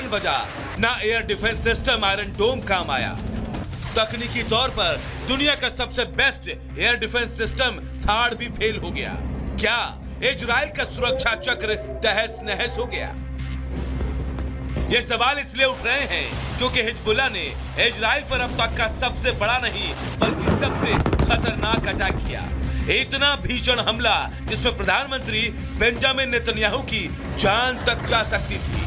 Siren बजा, ना air defence system iron डोम काम आया। तकनीकी तौर पर दुनिया का सबसे बेस्ट एयर डिफेंस सिस्टम थाड़ भी फेल हो गया। क्या इजराइल का सुरक्षा चक्र तहस नहस हो गया? ये सवाल इसलिए उठ रहे हैं क्योंकि हिजबुल्लाह ने इजराइल पर अब तक का सबसे बड़ा नहीं बल्कि सबसे खतरनाक अटैक किया। इतना भीषण हमला जिसमें प्रधानमंत्री बेंजामिन नेतन्याहू की जान तक जा सकती थी।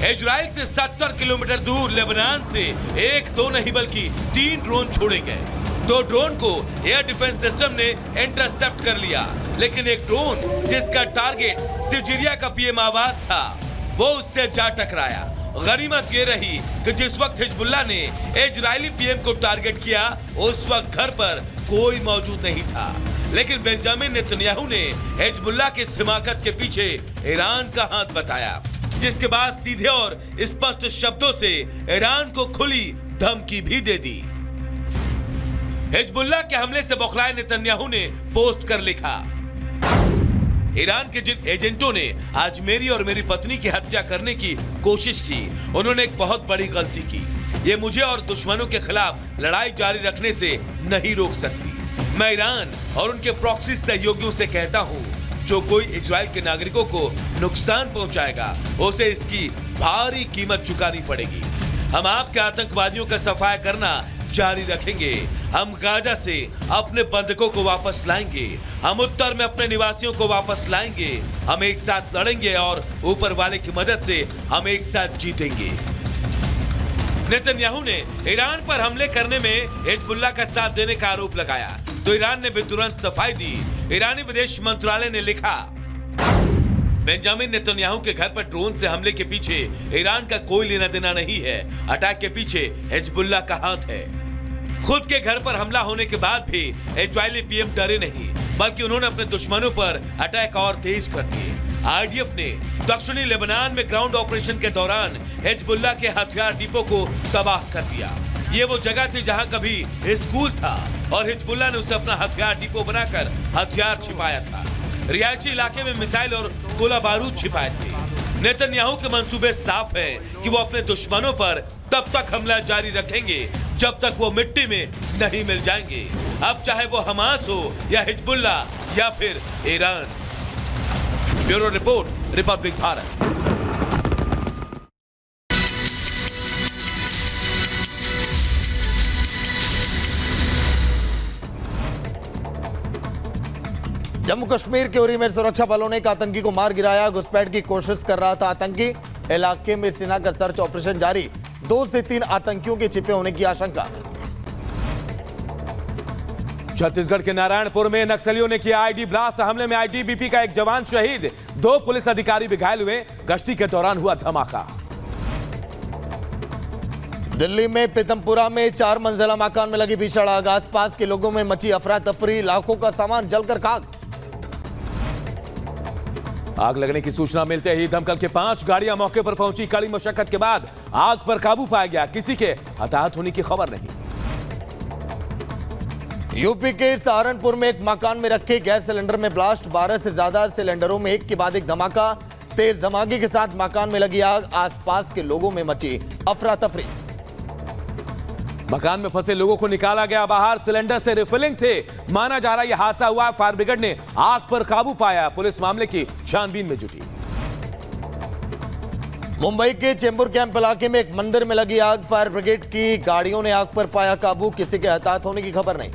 इजराइल से 70 किलोमीटर दूर लेबनान से एक दो नहीं बल्कि 3 ड्रोन छोड़े गए। 2 ड्रोन को एयर डिफेंस सिस्टम ने इंटरसेप्ट कर लिया, लेकिन एक ड्रोन जिसका टारगेट सिजिरिया का पीएम आवास था वो उससे जा टकराया। गनीमत ये रही कि जिस वक्त हिजबुल्लाह ने इजरायली पीएम को टारगेट किया उस वक्त घर पर कोई मौजूद नहीं था, लेकिन बेंजामिन नेतन्याहू ने हिजबुल्लाह की इस हिमाकत के पीछे ईरान का हाथ बताया, जिसके बाद सीधे और स्पष्ट शब्दों से ईरान को खुली धमकी भी दे दी। हिजबुल्लाह के हमले से बौखलाए नेतन्याहू ने पोस्ट कर लिखा, ईरान के जिन एजेंटों ने आज मेरी और मेरी पत्नी की हत्या करने की कोशिश की, उन्होंने एक बहुत बड़ी गलती की। ये मुझे और दुश्मनों के खिलाफ लड़ाई जारी रखने से नहीं रोक सकती। मैं ईरान और उनके प्रॉक्सी सहयोगियों से कहता हूँ, जो कोई इजराइल के नागरिकों को नुकसान पहुंचाएगा उसे इसकी भारी कीमत चुकानी पड़ेगी। हम आपके आतंकवादियों का सफाया करना जारी रखेंगे। हम गाजा से अपने बंधकों को वापस लाएंगे। हम उत्तर में अपने निवासियों को वापस लाएंगे। हम एक साथ लड़ेंगे और ऊपर वाले की मदद से हम एक साथ जीतेंगे। नेतन्याहू ने ईरान पर हमले करने में हिजबुल्लाह का साथ देने का आरोप लगाया, तो ईरान ने भी तुरंत सफाई दी। ईरानी विदेश मंत्रालय ने लिखा, बेंजामिन नेतन्याहू के घर पर ड्रोन से हमले के पीछे ईरान का कोई लेना देना नहीं है। अटैक के पीछे हिजबुल्लाह का हाथ है। खुद के घर पर हमला होने के बाद भी इजरायली पीएम डरे नहीं, बल्कि उन्होंने अपने दुश्मनों पर अटैक और तेज कर दिए। आईडीएफ ने दक्षिणी लेबनान में ग्राउंड ऑपरेशन के दौरान हिजबुल्लाह के हथियार डिपो को तबाह कर दिया। ये वो जगह थी जहां कभी स्कूल था और हिजबुल्लाह ने उसे अपना हथियार डिपो बनाकर हथियार छिपाया था। रिहायशी इलाके में मिसाइल और गोला बारूद छिपाए थे। नेतन्याहू के मंसूबे साफ हैं कि वो अपने दुश्मनों पर तब तक हमला जारी रखेंगे जब तक वो मिट्टी में नहीं मिल जाएंगे, अब चाहे वो हमास हो या हिजबुल्लाह या फिर Iran. Bureau report, Republic Bharat. Jammu Kashmir के उरी में सुरक्षा बलों ने एक आतंकी को मार गिराया। घुसपैठ की कोशिश कर रहा था आतंकी। इलाके में सेना का सर्च ऑपरेशन जारी। 2 से 3 आतंकियों के छिपे होने की आशंका। छत्तीसगढ़ के नारायणपुर में नक्सलियों ने किया आईडी ब्लास्ट। हमले में आईटीबीपी का एक जवान शहीद, 2 पुलिस अधिकारी भी घायल हुए। गश्ती के दौरान हुआ धमाका। दिल्ली में पीतमपुरा में 4 मंजिला मकान में लगी भीषण आग। आसपास के लोगों में मची अफरा तफरी। लाखों का सामान जलकर खाक। आग लगने की सूचना मिलते ही दमकल के 5 गाड़ियां मौके पर पहुंची। कड़ी मशक्कत के बाद आग पर काबू पाया गया। किसी के हताहत होने की खबर नहीं। यूपी के सहारनपुर में एक मकान में रखे गैस सिलेंडर में ब्लास्ट। 12 से ज्यादा सिलेंडरों में एक के बाद एक धमाका। तेज धमाके के साथ मकान में लगी आग। आसपास के लोगों में मची अफरा तफरी। मकान में फंसे लोगों को निकाला गया बाहर। सिलेंडर से रिफिलिंग से माना जा रहा यह हादसा हुआ। फायर ब्रिगेड ने आग पर काबू पाया। पुलिस मामले की छानबीन में जुटी। मुंबई के चेंबूर कैंप इलाके में एक मंदिर में लगी आग। फायर ब्रिगेड की गाड़ियों ने आग पर पाया काबू। किसी के हताहत होने की खबर नहीं।